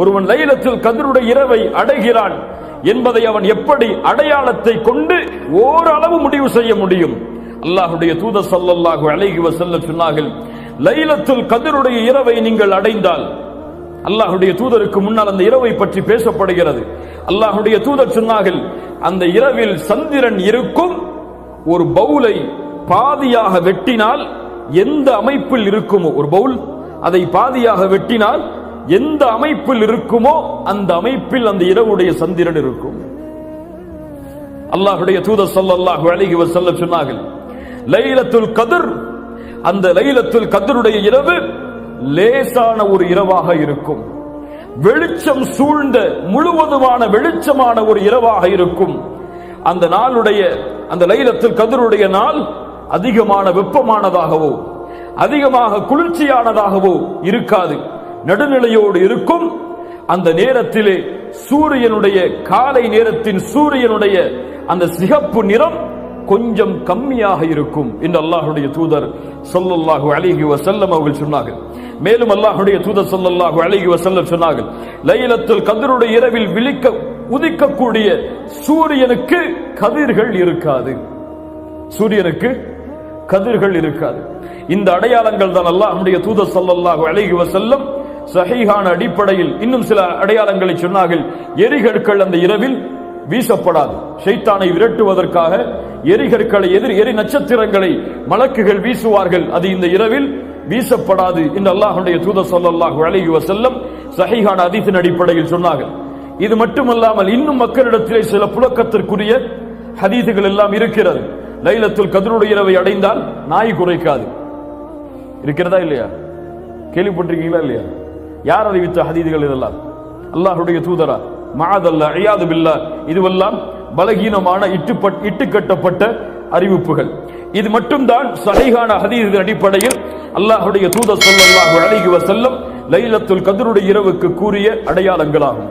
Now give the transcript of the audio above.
ஒருவன் லைலத்துல் கத்ருடைய இரவை அடைகிறான் என்பதை அவன் எப்படி அடையாளத்தை கொண்டு ஓரளவு முடிவு செய்ய முடியும்? அல்லாஹ்வுடைய தூதர் ஸல்லல்லாஹு அலைஹி வஸல்லம் சொன்னார்கள், லைலத்துல் கத்ருடைய இரவை நீங்கள் அடைந்தால், அல்லாஹ்வுடைய தூதருக்கு முன்னால் அந்த இரவை பற்றி பேசப்படுகிறது. அல்லாஹ்வுடைய தூதர் சொன்னார்கள், அந்த இரவில் சந்திரன் இருக்கும். ஒரு பவுலை பாதியாக வெட்டினால் எந்த அமைப்பில் இருக்குமோ, ஒரு பவுல் அதை பாதியாக வெட்டினால் எந்த அமைப்பில் இருக்குமோ அந்த அமைப்பில் அந்த இரவுடைய சந்திரன் இருக்கும். அல்லாஹ்வுடைய தூதர் ஸல்லல்லாஹு அலைஹி வஸல்லம் சொன்னார்கள், லைலத்துல் கத்ர், அந்த லைலத்துல் கத்ருடைய இரவு லேசான ஒரு இரவாக இருக்கும். வெளிச்சம் சூழ்ந்த முழுவதுமான வெளிச்சமான ஒரு இரவாக இருக்கும். அந்த நாளுடைய, அந்த லைலத்துல் கத்ருடைய நாள் அதிகமான வெப்பமானதாகவோ அதிகமாக குளிர்ச்சியானதாகவோ இருக்காது, நடுநிலையோடு இருக்கும். அந்த நேரத்திலே சூரியனுடைய, காலை நேரத்தின் சூரியனுடைய அந்த சிகப்பு நிறம் கொஞ்சம் கம்மியாக இருக்கும் என்று அல்லாஹ்வுடைய தூதர் ஸல்லல்லாஹு அலைஹி வஸல்லம் அவர்கள் சொன்னார்கள். மேலும் அல்லாஹ்வுடைய தூதர் ஸல்லல்லாஹு அலைஹி வஸல்லம் சொன்னார்கள், லைலத்துல் கத்ருடைய இரவில் உதிக்கக்கூடிய சூரியனுக்கு கதிர்கள் இருக்காது. சூரியனுக்கு கதிர்கள் இருக்காது. இந்த அடையாளங்கள் தான் அல்லாஹ்வுடைய தூதர் ஸல்லல்லாஹு அலைஹி வஸல்லம் சஹீஹான அடிப்படையில் இன்னும் சில அடையாளங்களை சொன்னார்கள். எரிகற்கள் அந்த இரவில் வீசப்படாது. ஷைத்தானை விரட்டுவதற்காக எரிகற்களை, எரி நட்சத்திரங்களை மலக்குகள் வீசுவார்கள். அது இந்த இரவில் வீசப்படாது என்று அல்லாஹ்வுடைய தூதர் ஸல்லல்லாஹு அலைஹி வஸல்லம் சஹீஹான ஹதீஸின் அடிப்படையில் சொன்னார்கள். இது மட்டுமல்லாமல் இன்னும் மக்களிடத்திலே சில புழக்கத்திற்குரிய ஹதீஸுகள் எல்லாம் இருக்கிறது. லைலத்துல் கத்ருடைய இரவை அடைந்தால் நாய் குறைக்காது. இருக்கிறதா இல்லையா? கேள்விப்பட்டிருக்கீங்களா இல்லையா? யார் அறிவித்த ஹதீஸுகள் இதெல்லாம்? அல்லாஹ்வுடைய தூதரா? மஅதல்லாஹ், இயாது பில்லாஹ். இதுவெல்லாம் பலகீனமான இட்டுக்கட்டப்பட்ட அறிவிப்புகள். இது மட்டும்தான் சஹீஹான ஹதீஸின் அடிப்படையில் அல்லாஹ்வுடைய தூதர் ஸல்லல்லாஹு அலைஹி வஸல்லம் லைலத்துல் கத்ருடைய இரவுக்கு கூறிய அடையாளங்களாகும்.